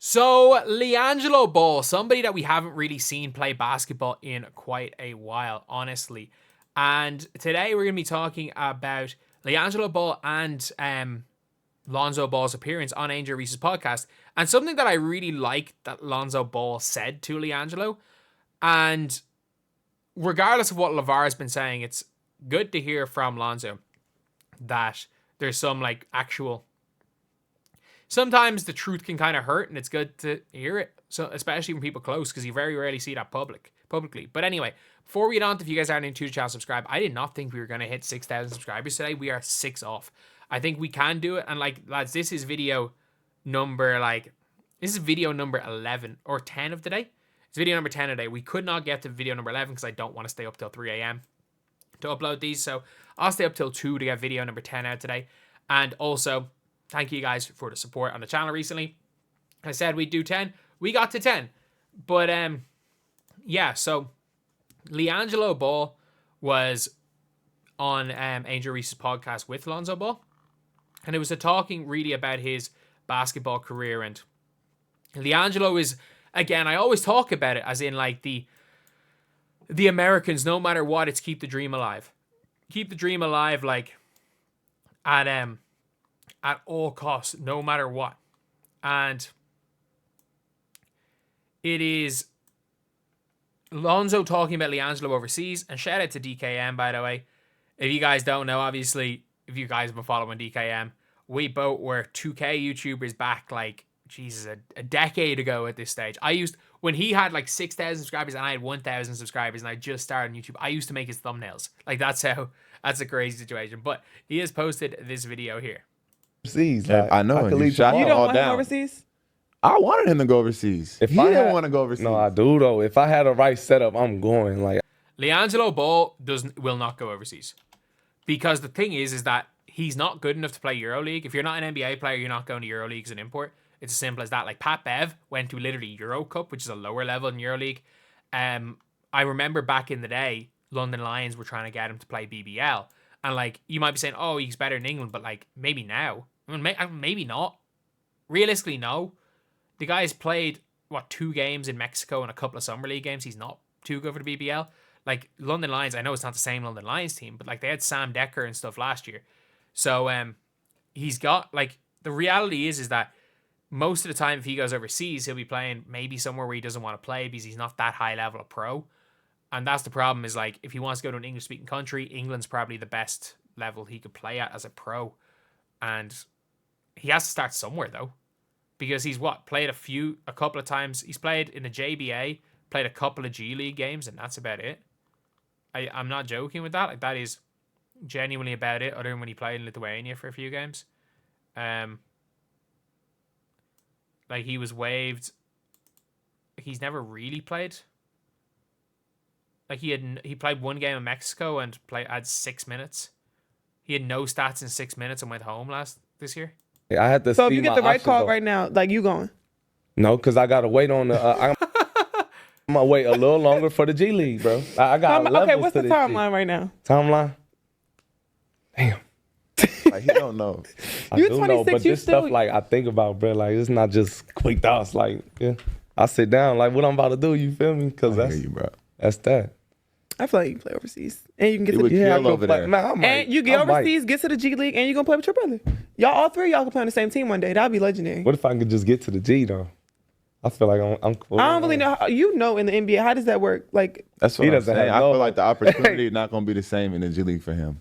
So, LiAngelo Ball, somebody that we haven't really seen play basketball in quite a while, honestly. And today we're going to be talking about LiAngelo Ball and Lonzo Ball's appearance on Angel Reese's podcast. And something that I really like that Lonzo Ball said to LiAngelo. And regardless of what LeVar has been saying, it's good to hear from Lonzo that there's some actual... Sometimes the truth can kind of hurt, and it's good to hear it. So, especially when people close, because you very rarely see that publicly. But anyway, before we get on, if you guys aren't into the channel, subscribe. I did not think we were going to hit 6,000 subscribers today. We are 6 off. I think we can do it. And lads, this is video number 11 or 10 of the day. It's video number 10 of the day. We could not get to video number 11 because I don't want to stay up till 3 a.m. to upload these. So I'll stay up till 2 to get video number 10 out today. And also, thank you guys for the support on the channel recently. I said we'd do 10. We got to 10. But, yeah, so LiAngelo Ball was on Angel Reese's podcast with Lonzo Ball. And it was talking really about his basketball career. And LiAngelo is, again, I always talk about it as in the Americans, no matter what, it's keep the dream alive. Keep the dream alive, at all costs, no matter what. And it is Lonzo talking about LiAngelo overseas. And shout out to DKM, by the way. If you guys don't know, obviously, if you guys have been following DKM, we both were 2K YouTubers back, a decade ago at this stage. When he had 6,000 subscribers and I had 1,000 subscribers and I just started on YouTube, I used to make his thumbnails. That's a crazy situation. But he has posted this video here. Overseas, I know. You shot you him don't all want down. Him overseas? I wanted him to go overseas. If he didn't want to go overseas. No, I do though. If I had a right setup, I'm going. LiAngelo Ball will not go overseas, because the thing is that he's not good enough to play EuroLeague. If you're not an NBA player, you're not going to EuroLeague as an import. It's as simple as that. Pat Bev went to literally Euro Cup, which is a lower level in EuroLeague. I remember back in the day, London Lions were trying to get him to play BBL. And you might be saying, oh, he's better in England, but maybe now. Maybe not. Realistically, no. The guy's played, 2 games in Mexico and a couple of Summer League games. He's not too good for the BBL. London Lions, I know it's not the same London Lions team, but they had Sam Decker and stuff last year. So he's got, the reality is that most of the time if he goes overseas, he'll be playing maybe somewhere where he doesn't want to play because he's not that high level of pro. And that's the problem is, if he wants to go to an English-speaking country, England's probably the best level he could play at as a pro. And he has to start somewhere, though. Because he's, played a couple of times. He's played in the JBA, played a couple of G League games, and that's about it. I'm not joking with that. That is genuinely about it, other than when he played in Lithuania for a few games. He was waived. He's never really played. He played 1 game in Mexico and had 6 minutes. He had no stats in 6 minutes and went home this year. I had to. So see if you get the right call though. right now, you going? No, because I gotta wait on the. I'm gonna wait a little longer for the G League, bro. I got levels okay. What's to the this timeline shit. right now? Timeline. Damn. He don't know. You do 26, know, but you this still... stuff I think about, bro. It's not just quick thoughts. Yeah. I sit down what I'm about to do. You feel me? Because I hear you, bro. That's that. I feel like you can play overseas. And you can get It to would the kill over there. And you get overseas, get to the G League, and you're going to play with your brother. Y'all, all three of y'all can play on the same team one day. That'd be legendary. What if I could just get to the G, though? I feel like I'm cool. I don't really know. In the NBA, how does that work? That's what I'm saying. I feel like the opportunity is not going to be the same in the G League for him.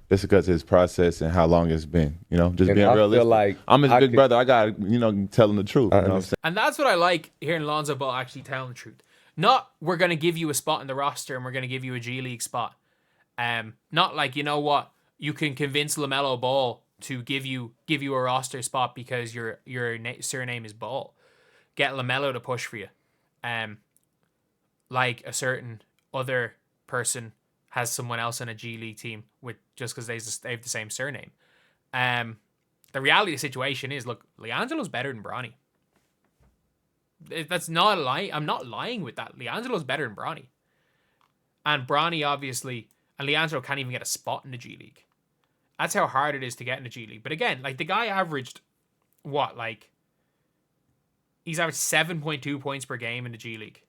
Just because of his process and how long it's been. Just being realistic. I'm his big brother. I got to tell him the truth. You know what I'm saying? And that's what I like hearing Lonzo Ball actually telling the truth. Not, we're going to give you a spot in the roster and we're going to give you a G League spot. Not you know what, you can convince LaMelo Ball to give you a roster spot because your surname is Ball. Get LaMelo to push for you. Like a certain other person has someone else on a G League team just because they have the same surname. The reality of the situation is, look, LiAngelo's better than Bronny. That's not a lie. I'm not lying with that. LiAngelo's better than Bronny. And Bronny, obviously, and LiAngelo can't even get a spot in the G League. That's how hard it is to get in the G League. But again, the guy averaged, He's averaged 7.2 points per game in the G League.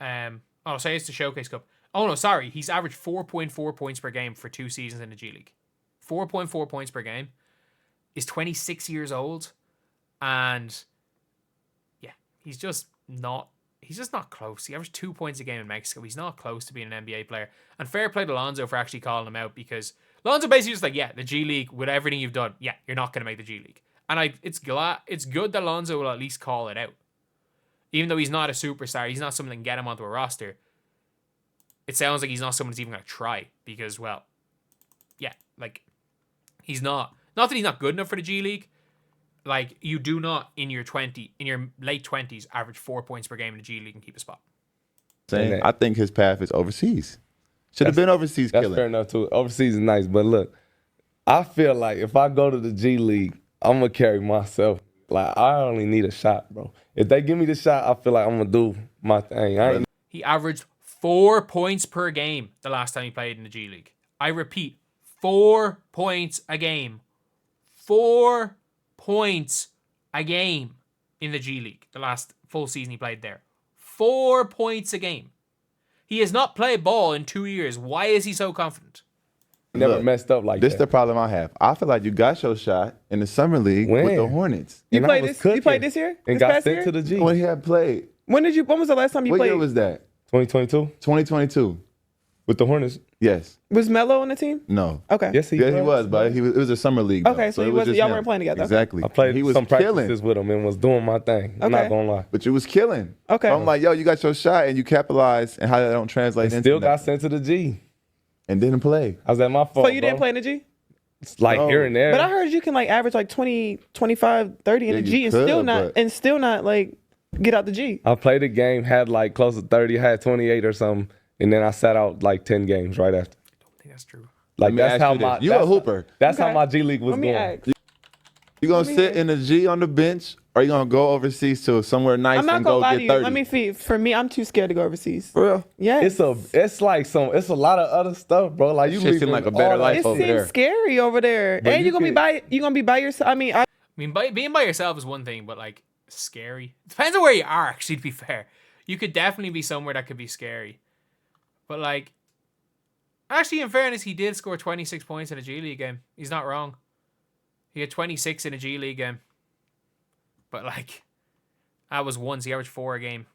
Say it's the Showcase Cup. Oh, no, sorry. He's averaged 4.4 points per game for 2 seasons in the G League. 4.4 points per game. He's 26 years old. And, yeah, he's just not close. He averaged 2 points a game in Mexico. He's not close to being an NBA player. And fair play to Lonzo for actually calling him out, because Lonzo basically was like, yeah, the G League, with everything you've done, yeah, you're not going to make the G League. And it's good that Lonzo will at least call it out. Even though he's not a superstar, he's not someone that can get him onto a roster. It sounds like he's not someone that's even going to try, because, well, yeah, like, he's not. Not that he's not good enough for the G League. Like, you do not, in your late 20s, average 4 points per game in the G League and keep a spot. I think his path is overseas. Should have been overseas killing. That's fair enough, too. Overseas is nice, but look, I feel like if I go to the G League, I'm going to carry myself. Like, I only need a shot, bro. If they give me the shot, I feel like I'm going to do my thing. He averaged 4 points per game the last time he played in the G League. I repeat, 4 points a game. 4 points a game in the G League the last full season he played there. 4 points a game. He has not played ball in 2 years. Why is he so confident? Never messed up like this that. This is the problem I have. I feel like you got your shot in the summer league with the Hornets. You played this year? And got sent to the G. When he had played. When was the last time you played? What year was that? 2022. 2022. With the Hornets? Yes. Was Melo on the team? No. Okay. Yes, he was. But it was a summer league. Okay, so y'all weren't playing together. Exactly. I played some practices killing with him and was doing my thing. I'm not going to lie. But you was killing. Okay. I'm like, yo, you got your shot and you capitalized, and how that don't translate into still got sent to the G. And didn't play. I was at my fault. So you didn't play in the G? It's like here and there. But I heard you can like average like 20, 25, 30 in the G and still not like get out the G. I played a game, had like close to 30, had 28 or something, and then I sat out like 10 games right after. I don't think that's true. Like that's how you a hooper. That's how my G League was going. You gonna sit in the G on the bench, or you gonna go overseas to somewhere nice and go get 30? Let me see. For me, I'm too scared to go overseas. For real? Yeah. It's a lot of other stuff, bro. Like you living like a better life over there. It seems scary over there. But and you're gonna be by yourself. I mean, being by yourself is one thing, but like scary. Depends on where you are. Actually, to be fair, you could definitely be somewhere that could be scary. But like, actually, in fairness, he did score 26 points in a G League game. He's not wrong. He had 26 in a G League game. But, like, that was once. He averaged 4 a game.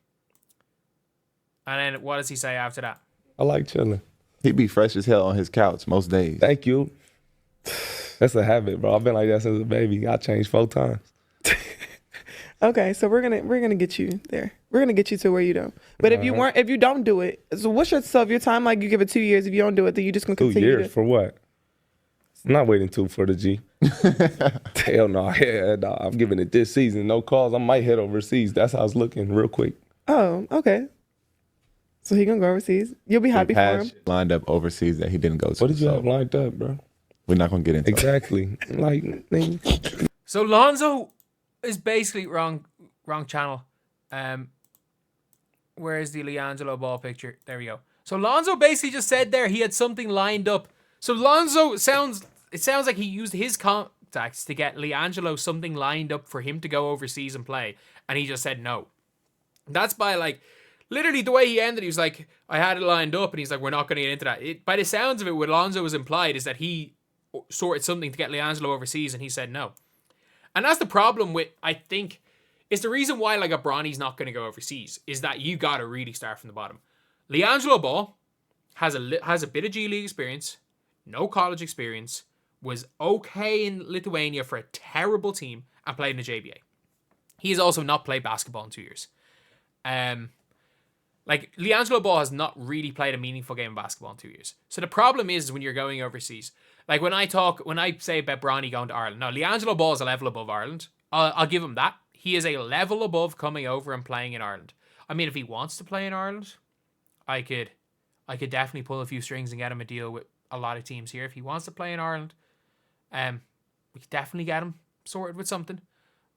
And then what does he say after that? I like chilling. He'd be fresh as hell on his couch most days. Thank you. That's a habit, bro. I've been like that since a baby. I changed 4 times. Okay, so we're gonna get you there. We're gonna get you to where you don't. But if you don't do it, so what's your time? Like you give it 2 years. If you don't do it, then you just gonna continue. 2 years for what? I'm not waiting for the G. Hell no. I'm giving it this season. No calls. I might head overseas. That's how it's looking real quick. Oh, okay. So he gonna go overseas. You'll be happy for him. Lined up overseas that he didn't go to. What did you have lined up, bro? We're not gonna get into exactly. So Lonzo is basically wrong channel. Where's the LiAngelo Ball picture? There we go. So Lonzo basically just said there he had something lined up. So Lonzo sounds like he used his contacts to get LiAngelo something lined up for him to go overseas and play, and he just said no. That's by like literally the way he ended. He was like, I had it lined up, and he's like, we're not going to get into that. By the sounds of it, what Lonzo was implied is that he sorted something to get LiAngelo overseas, and he said no. And that's the problem with, I think, it's the reason why like a Bronny's not going to go overseas, is that you got to really start from the bottom. LiAngelo Ball has a bit of G League experience, no college experience, was okay in Lithuania for a terrible team, and played in the JBA. He has also not played basketball in 2 years. Like, LiAngelo Ball has not really played a meaningful game of basketball in 2 years. So the problem is when you're going overseas, like when I say about Bronny going to Ireland, no, LiAngelo Ball is a level above Ireland. I'll give him that. He is a level above coming over and playing in Ireland. I mean, if he wants to play in Ireland, I could definitely pull a few strings and get him a deal with a lot of teams here. If he wants to play in Ireland, we could definitely get him sorted with something.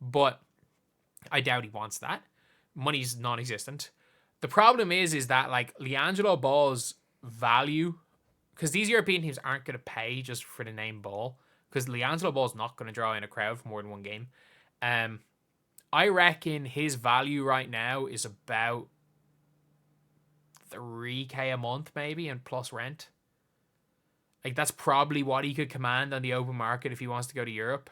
But I doubt he wants that. Money's non-existent. The problem is that like LiAngelo Ball's value, because these European teams aren't going to pay just for the name Ball, because LiAngelo Ball's not going to draw in a crowd for more than one game. I reckon his value right now is about $3K a month, maybe, and plus rent. Like, that's probably what he could command on the open market if he wants to go to Europe.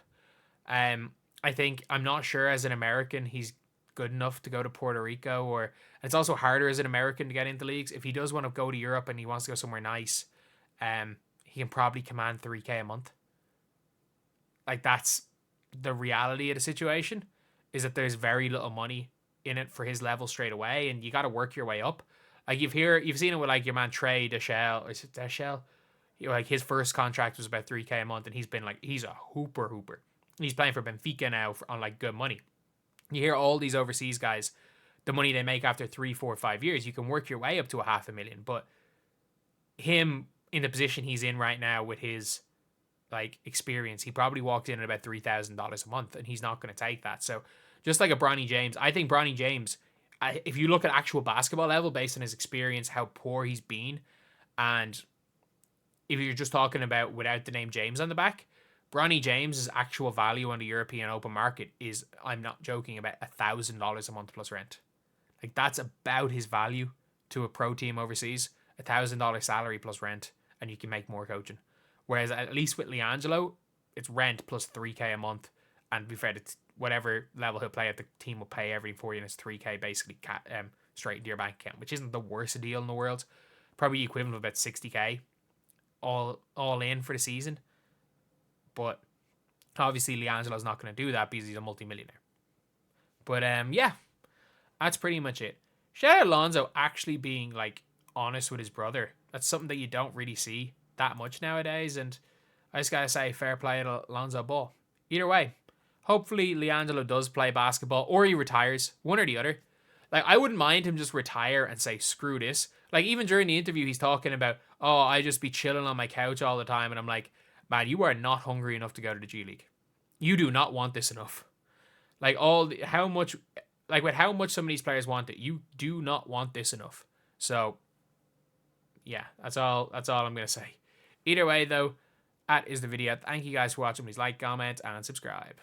I think, I'm not sure as an American he's good enough to go to Puerto Rico, or it's also harder as an American to get into leagues. If he does want to go to Europe and he wants to go somewhere nice, he can probably command $3K a month. Like, that's the reality of the situation, is that there's very little money in it for his level straight away, and you got to work your way up. Like, you've seen it with like your man Trey Deschel, or is it Deschel? Like, his first contract was about $3K a month, and he's been like, he's a hooper. He's playing for Benfica now on like good money. You hear all these overseas guys, the money they make after 3, 4, 5 years, you can work your way up to $500,000. But him in the position he's in right now with his like experience, he probably walks in at about $3,000 a month, and he's not going to take that. So just like a Bronny James, I think Bronny James, if you look at actual basketball level based on his experience, how poor he's been, and if you're just talking about without the name James on the back, Bronny James's actual value on the European open market is, I'm not joking, about $1,000 a month plus rent. Like, that's about his value to a pro team overseas. $1,000 salary plus rent, and you can make more coaching. Whereas at least with LiAngelo, it's rent plus $3K a month, and to be fair, it's whatever level he'll play at, the team will pay every 4 years, $3K basically straight into your bank account, which isn't the worst deal in the world. Probably equivalent of about $60K all in for the season. But obviously LiAngelo's not going to do that because he's a multimillionaire. But yeah, that's pretty much it. Shout out Lonzo actually being like honest with his brother. That's something that you don't really see that much nowadays, and I just gotta say, fair play to Lonzo Ball. Either way, hopefully LiAngelo does play basketball, or he retires, one or the other. Like, I wouldn't mind him just retire and say, screw this. Like, even during the interview, he's talking about, oh, I just be chilling on my couch all the time, and I'm like, man, you are not hungry enough to go to the G League. You do not want this enough. Like, how much some of these players want it, you do not want this enough. So, yeah, that's all I'm gonna say. Either way, though, that is the video. Thank you guys for watching. Please like, comment, and subscribe.